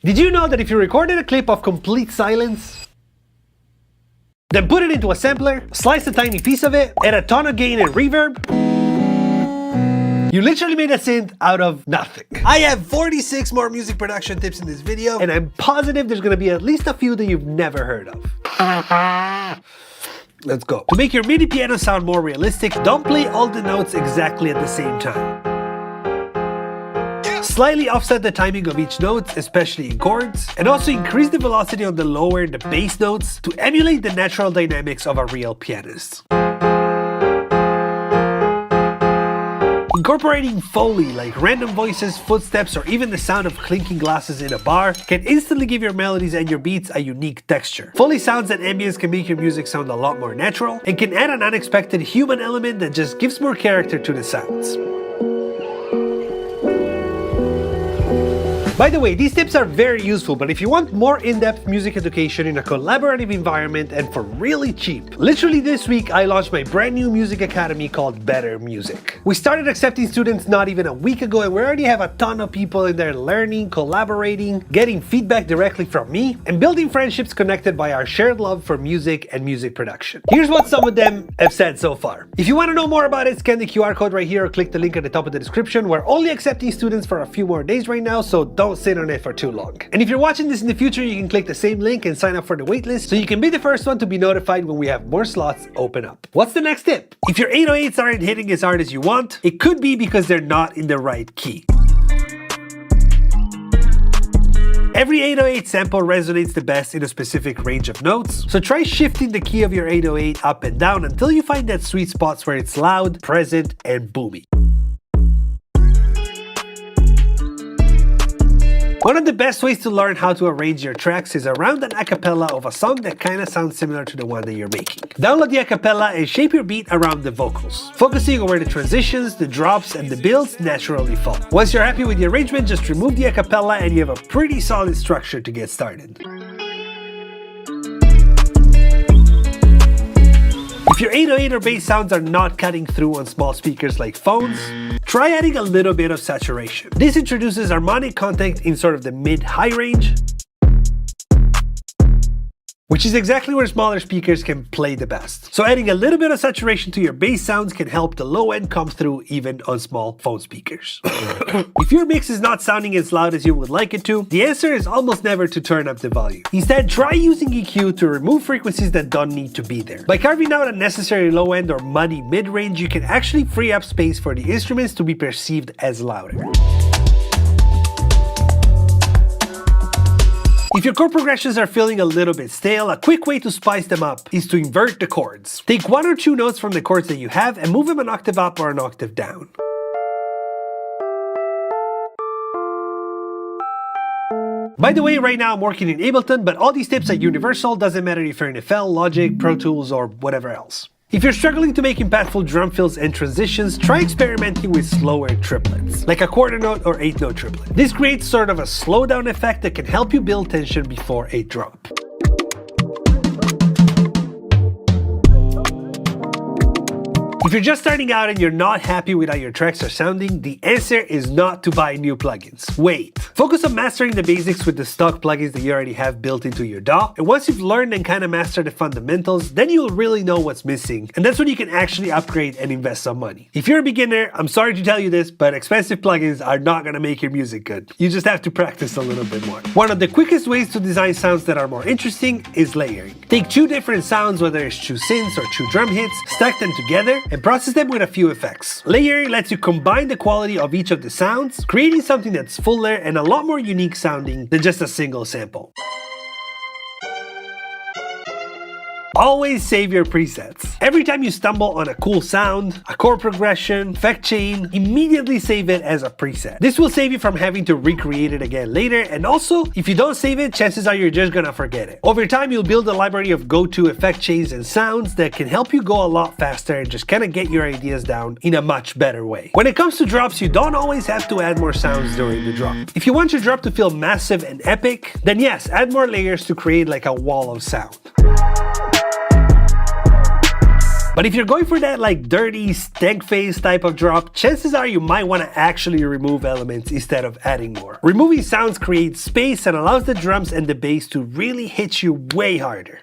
Did you know that if you recorded a clip of complete silence, then put it into a sampler, slice a tiny piece of it, add a ton of gain and reverb, you literally made a synth out of nothing. I have 46 more music production tips in this video, and I'm positive there's gonna be at least a few that you've never heard of. Let's go. To make your MIDI piano sound more realistic, don't play all the notes exactly at the same time. Slightly offset the timing of each note, especially in chords, and also increase the velocity on the lower, the bass notes to emulate the natural dynamics of a real pianist. Incorporating Foley, like random voices, footsteps, or even the sound of clinking glasses in a bar, can instantly give your melodies and your beats a unique texture. Foley sounds and ambience can make your music sound a lot more natural, and can add an unexpected human element that just gives more character to the sounds. By the way, these tips are very useful, but if you want more in-depth music education in a collaborative environment and for really cheap, literally this week I launched my brand new music academy called Better Music. We started accepting students not even a week ago, and we already have a ton of people in there learning, collaborating, getting feedback directly from me, and building friendships connected by our shared love for music and music production. Here's what some of them have said so far. If you want to know more about it, scan the QR code right here or click the link at the top of the description. We're only accepting students for a few more days right now, so don't sit on it for too long. And if you're watching this in the future, you can click the same link and sign up for the waitlist so you can be the first one to be notified when we have more slots open up. What's the next tip? If your 808s aren't hitting as hard as you want, it could be because they're not in the right key. Every 808 sample resonates the best in a specific range of notes, so try shifting the key of your 808 up and down until you find that sweet spot where it's loud, present, and boomy. One of the best ways to learn how to arrange your tracks is around an acapella of a song that kinda sounds similar to the one that you're making. Download the acapella and shape your beat around the vocals, focusing on where the transitions, the drops, and the builds naturally fall. Once you're happy with the arrangement, just remove the acapella and you have a pretty solid structure to get started. If your 808 or bass sounds are not cutting through on small speakers like phones, try adding a little bit of saturation. This introduces harmonic content in sort of the mid-high range, which is exactly where smaller speakers can play the best. So adding a little bit of saturation to your bass sounds can help the low end come through even on small phone speakers. If your mix is not sounding as loud as you would like it to, the answer is almost never to turn up the volume. Instead, try using EQ to remove frequencies that don't need to be there. By carving out unnecessary low end or muddy mid-range, you can actually free up space for the instruments to be perceived as louder. If your chord progressions are feeling a little bit stale, a quick way to spice them up is to invert the chords. Take one or two notes from the chords that you have and move them an octave up or an octave down. By the way, right now I'm working in Ableton, but all these tips are universal, doesn't matter if you're in FL, Logic, Pro Tools, or whatever else. If you're struggling to make impactful drum fills and transitions, try experimenting with slower triplets, like a quarter note or 8-note triplet. This creates sort of a slowdown effect that can help you build tension before a drop. If you're just starting out and you're not happy with how your tracks are sounding, the answer is not to buy new plugins. Wait. Focus on mastering the basics with the stock plugins that you already have built into your DAW, and once you've learned and kind of mastered the fundamentals, then you'll really know what's missing, and that's when you can actually upgrade and invest some money. If you're a beginner, I'm sorry to tell you this, but expensive plugins are not gonna make your music good. You just have to practice a little bit more. One of the quickest ways to design sounds that are more interesting is layering. Take two different sounds, whether it's two synths or two drum hits, stack them together, and process them with a few effects. Layering lets you combine the quality of each of the sounds, creating something that's fuller and a lot more unique sounding than just a single sample. Always save your presets. Every time you stumble on a cool sound, a chord progression, effect chain, immediately save it as a preset. This will save you from having to recreate it again later, and also, if you don't save it, chances are you're just gonna forget it. Over time, you'll build a library of go-to effect chains and sounds that can help you go a lot faster and just kind of get your ideas down in a much better way. When it comes to drops, you don't always have to add more sounds during the drop. If you want your drop to feel massive and epic, then yes, add more layers to create like a wall of sound. But if you're going for that like dirty, stank face type of drop, chances are you might want to actually remove elements instead of adding more. Removing sounds creates space and allows the drums and the bass to really hit you way harder.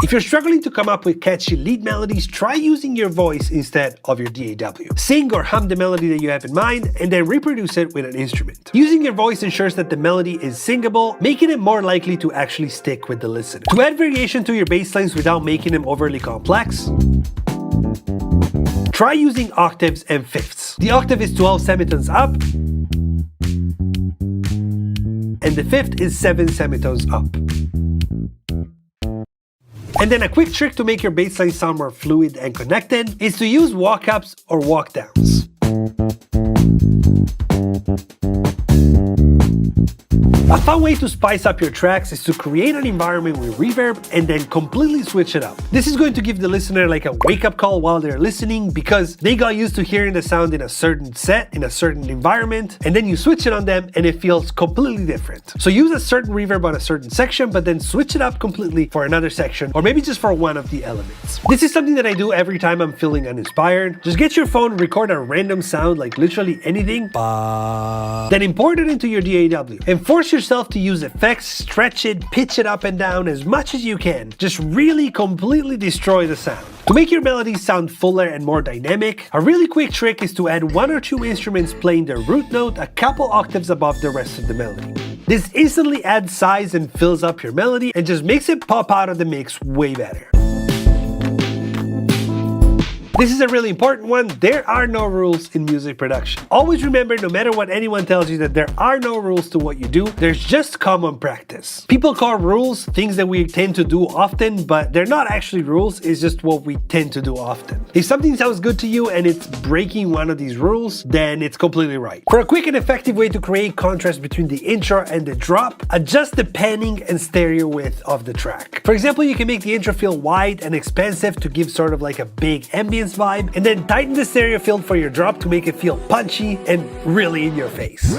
If you're struggling to come up with catchy lead melodies, try using your voice instead of your DAW. Sing or hum the melody that you have in mind, and then reproduce it with an instrument. Using your voice ensures that the melody is singable, making it more likely to actually stick with the listener. To add variation to your bass lines without making them overly complex, try using octaves and fifths. The octave is 12 semitones up, and the fifth is 7 semitones up. And then a quick trick to make your bassline sound more fluid and connected is to use walk-ups or walk-downs. A fun way to spice up your tracks is to create an environment with reverb and then completely switch it up. This is going to give the listener like a wake-up call while they're listening because they got used to hearing the sound in a certain set, in a certain environment, and then you switch it on them and it feels completely different. So use a certain reverb on a certain section, but then switch it up completely for another section, or maybe just for one of the elements. This is something that I do every time I'm feeling uninspired. Just get your phone, record a random sound, like literally anything, then import it into your DAW and force yourself to use effects, stretch it, pitch it up and down as much as you can. Just really completely destroy the sound. To make your melodies sound fuller and more dynamic, a really quick trick is to add 1 or 2 instruments playing the root note a couple octaves above the rest of the melody. This instantly adds size and fills up your melody and just makes it pop out of the mix way better. This is a really important one. There are no rules in music production. Always remember, no matter what anyone tells you, that there are no rules to what you do. There's just common practice. People call rules things that we tend to do often, but they're not actually rules. It's just what we tend to do often. If something sounds good to you and it's breaking one of these rules, then it's completely right. For a quick and effective way to create contrast between the intro and the drop, adjust the panning and stereo width of the track. For example, you can make the intro feel wide and expansive to give sort of like a big ambience vibe, and then tighten the stereo field for your drop to make it feel punchy and really in your face.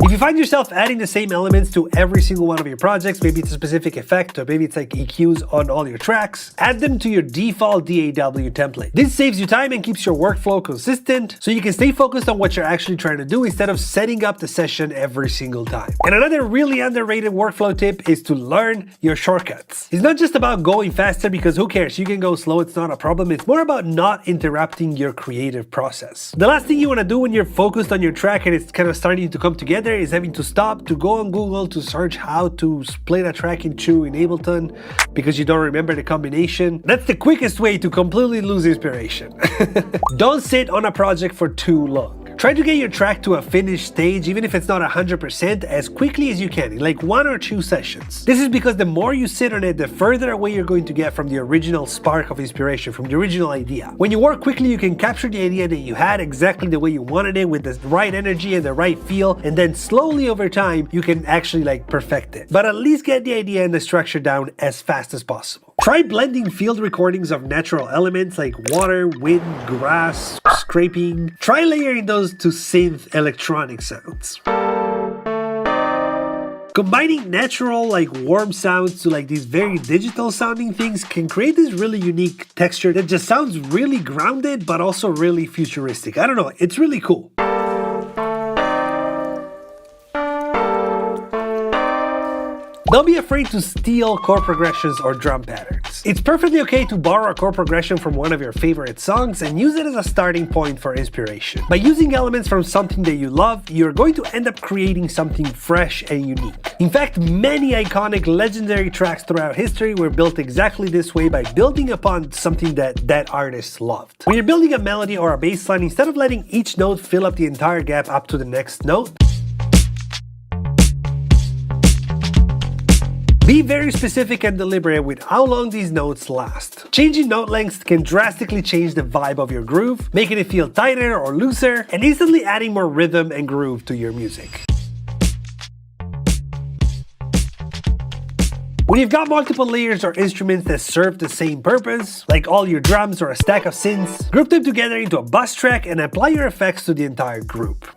If you find yourself adding the same elements to every single one of your projects, maybe it's a specific effect or maybe it's like EQs on all your tracks, add them to your default DAW template. This saves you time and keeps your workflow consistent so you can stay focused on what you're actually trying to do instead of setting up the session every single time. And another really underrated workflow tip is to learn your shortcuts. It's not just about going faster because who cares, you can go slow, it's not a problem. It's more about not interrupting your creative process. The last thing you want to do when you're focused on your track and it's kind of starting to come together is having to stop to go on Google to search how to split a track in two in Ableton because you don't remember the combination. That's the quickest way to completely lose inspiration. Don't sit on a project for too long. Try to get your track to a finished stage, even if it's not 100%, as quickly as you can, in like 1 or 2 sessions. This is because the more you sit on it, the further away you're going to get from the original spark of inspiration, from the original idea. When you work quickly, you can capture the idea that you had exactly the way you wanted it, with the right energy and the right feel, and then slowly over time, you can actually like perfect it. But at least get the idea and the structure down as fast as possible. Try blending field recordings of natural elements like water, wind, grass, scraping. Try layering those to synth electronic sounds. Combining natural like warm sounds to like these very digital sounding things can create this really unique texture that just sounds really grounded but also really futuristic. I don't know, it's really cool. Don't be afraid to steal chord progressions or drum patterns. It's perfectly okay to borrow a chord progression from one of your favorite songs and use it as a starting point for inspiration. By using elements from something that you love, you're going to end up creating something fresh and unique. In fact, many iconic, legendary tracks throughout history were built exactly this way, by building upon something that artist loved. When you're building a melody or a bass line, instead of letting each note fill up the entire gap up to the next note, be very specific and deliberate with how long these notes last. Changing note lengths can drastically change the vibe of your groove, making it feel tighter or looser, and instantly adding more rhythm and groove to your music. When you've got multiple layers or instruments that serve the same purpose, like all your drums or a stack of synths, group them together into a bus track and apply your effects to the entire group.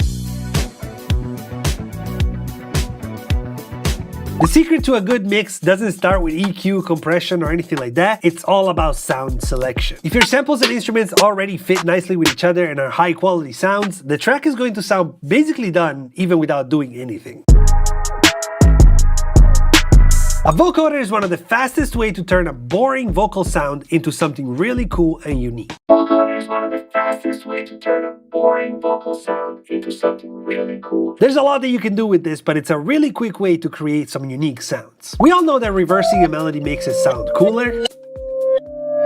The secret to a good mix doesn't start with EQ, compression, or anything like that. It's all about sound selection. If your samples and instruments already fit nicely with each other and are high quality sounds, the track is going to sound basically done even without doing anything. A vocoder is one of the fastest ways to turn a boring vocal sound into something really cool and unique. Vocoder is one of the fastest ways to turn a boring vocal sound into something really cool. There's a lot that you can do with this, but it's a really quick way to create some unique sounds. We all know that reversing a melody makes it sound cooler.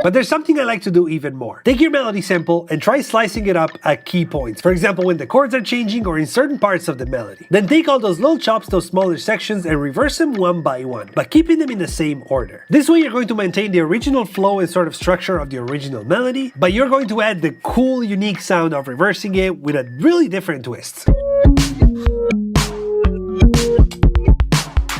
But there's something I like to do even more. Take your melody sample and try slicing it up at key points. For example, when the chords are changing or in certain parts of the melody. Then take all those little chops, those smaller sections, and reverse them one by one, but keeping them in the same order. This way you're going to maintain the original flow and sort of structure of the original melody, but you're going to add the cool, unique sound of reversing it with a really different twist.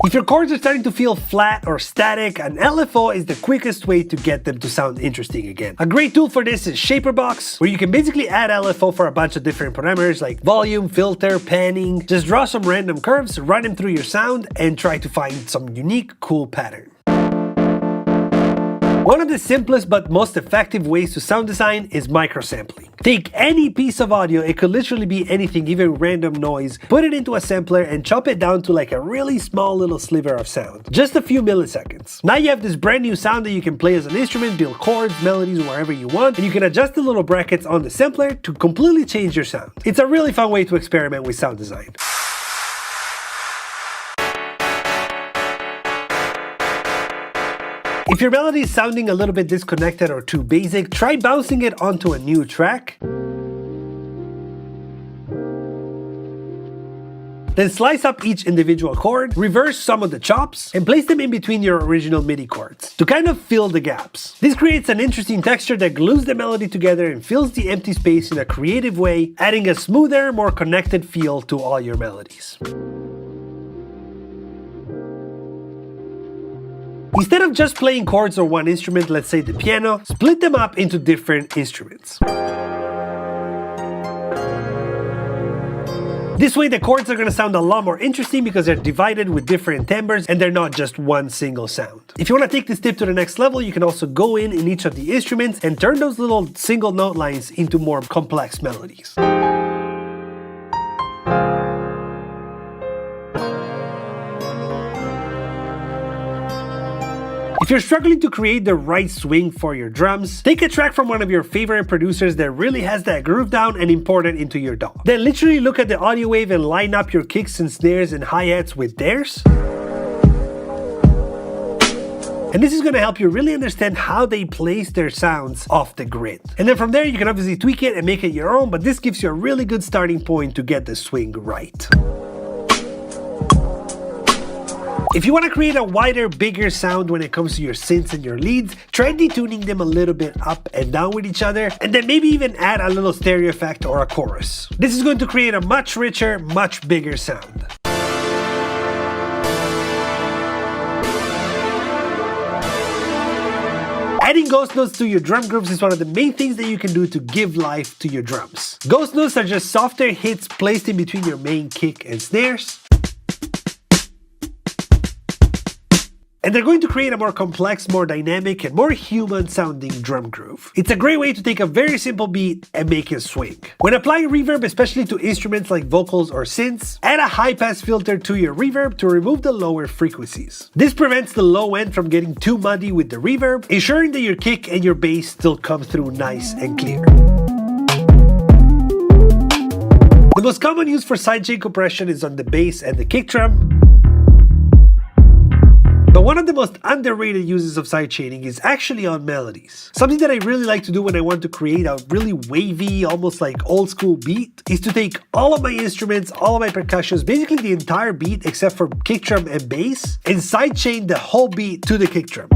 If your chords are starting to feel flat or static, an LFO is the quickest way to get them to sound interesting again. A great tool for this is Shaperbox, where you can basically add LFO for a bunch of different parameters like volume, filter, panning. Just draw some random curves, run them through your sound, and try to find some unique, cool pattern. One of the simplest but most effective ways to sound design is microsampling. Take any piece of audio, it could literally be anything, even random noise, put it into a sampler and chop it down to like a really small little sliver of sound. Just a few milliseconds. Now you have this brand new sound that you can play as an instrument, build chords, melodies, wherever you want, and you can adjust the little brackets on the sampler to completely change your sound. It's a really fun way to experiment with sound design. If your melody is sounding a little bit disconnected or too basic, try bouncing it onto a new track. Then slice up each individual chord, reverse some of the chops, and place them in between your original MIDI chords to kind of fill the gaps. This creates an interesting texture that glues the melody together and fills the empty space in a creative way, adding a smoother, more connected feel to all your melodies. Instead of just playing chords or one instrument, let's say the piano, split them up into different instruments. This way the chords are going to sound a lot more interesting because they're divided with different timbres and they're not just one single sound. If you want to take this tip to the next level, you can also go in each of the instruments and turn those little single note lines into more complex melodies. If you're struggling to create the right swing for your drums, take a track from one of your favorite producers that really has that groove down and import it into your DAW. Then literally look at the audio wave and line up your kicks and snares and hi-hats with theirs. And this is going to help you really understand how they place their sounds off the grid. And then from there you can obviously tweak it and make it your own, but this gives you a really good starting point to get the swing right. If you want to create a wider, bigger sound when it comes to your synths and your leads, try detuning them a little bit up and down with each other, and then maybe even add a little stereo effect or a chorus. This is going to create a much richer, much bigger sound. Adding ghost notes to your drum grooves is one of the main things that you can do to give life to your drums. Ghost notes are just softer hits placed in between your main kick and snares. And they're going to create a more complex, more dynamic, and more human-sounding drum groove. It's a great way to take a very simple beat and make it swing. When applying reverb, especially to instruments like vocals or synths, add a high-pass filter to your reverb to remove the lower frequencies. This prevents the low end from getting too muddy with the reverb, ensuring that your kick and your bass still come through nice and clear. The most common use for sidechain compression is on the bass and the kick drum. But one of the most underrated uses of sidechaining is actually on melodies. Something that I really like to do when I want to create a really wavy, almost like old school beat, is to take all of my instruments, all of my percussions, basically the entire beat except for kick drum and bass, and sidechain the whole beat to the kick drum.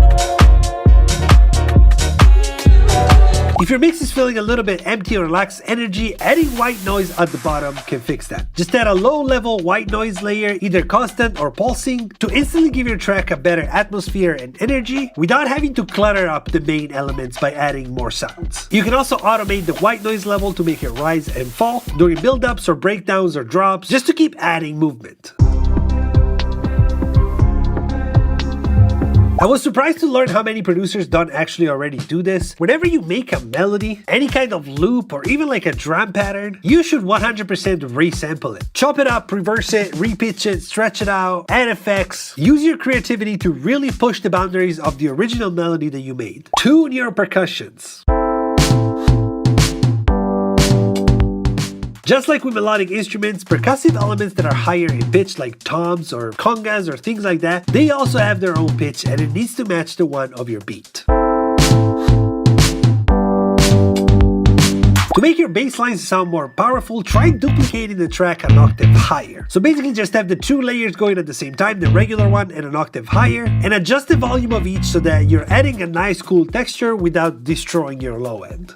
If your mix is feeling a little bit empty or lacks energy, adding white noise at the bottom can fix that. Just add a low-level white noise layer, either constant or pulsing, to instantly give your track a better atmosphere and energy without having to clutter up the main elements by adding more sounds. You can also automate the white noise level to make it rise and fall during build-ups or breakdowns or drops, just to keep adding movement. I was surprised to learn how many producers don't actually already do this. Whenever you make a melody, any kind of loop, or even like a drum pattern, you should 100% resample it. Chop it up, reverse it, repitch it, stretch it out, add effects. Use your creativity to really push the boundaries of the original melody that you made. Tune your percussions. Just like with melodic instruments, percussive elements that are higher in pitch like toms or congas or things like that, they also have their own pitch and it needs to match the one of your beat. To make your bass lines sound more powerful, try duplicating the track an octave higher. So basically just have the two layers going at the same time, the regular one and an octave higher, and adjust the volume of each so that you're adding a nice cool texture without destroying your low end.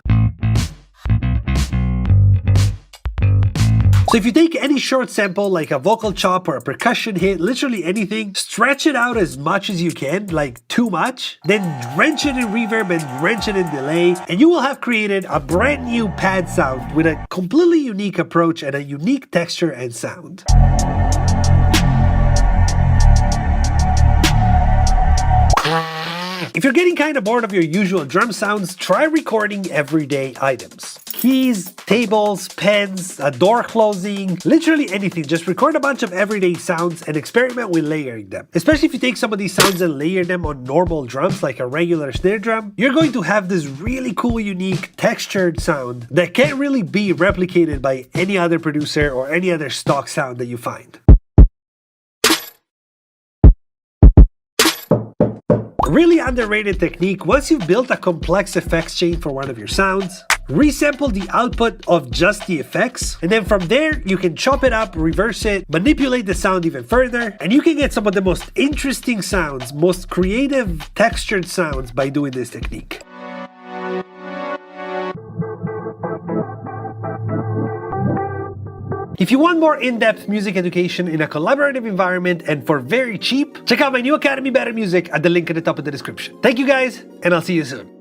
So if you take any short sample like a vocal chop or a percussion hit, literally anything, stretch it out as much as you can, like too much, then drench it in reverb and drench it in delay, and you will have created a brand new pad sound with a completely unique approach and a unique texture and sound. If you're getting kind of bored of your usual drum sounds, try recording everyday items. Keys, tables, pens, a door closing, literally anything. Just record a bunch of everyday sounds and experiment with layering them. Especially if you take some of these sounds and layer them on normal drums like a regular snare drum, you're going to have this really cool, unique, textured sound that can't really be replicated by any other producer or any other stock sound that you find. Really underrated technique, once you've built a complex effects chain for one of your sounds, resample the output of just the effects, and then from there you can chop it up, reverse it, manipulate the sound even further, and you can get some of the most interesting sounds, most creative textured sounds by doing this technique. If you want more in-depth music education in a collaborative environment and for very cheap, check out my new academy, Better Music, at the link at the top of the description. Thank you guys, and I'll see you soon.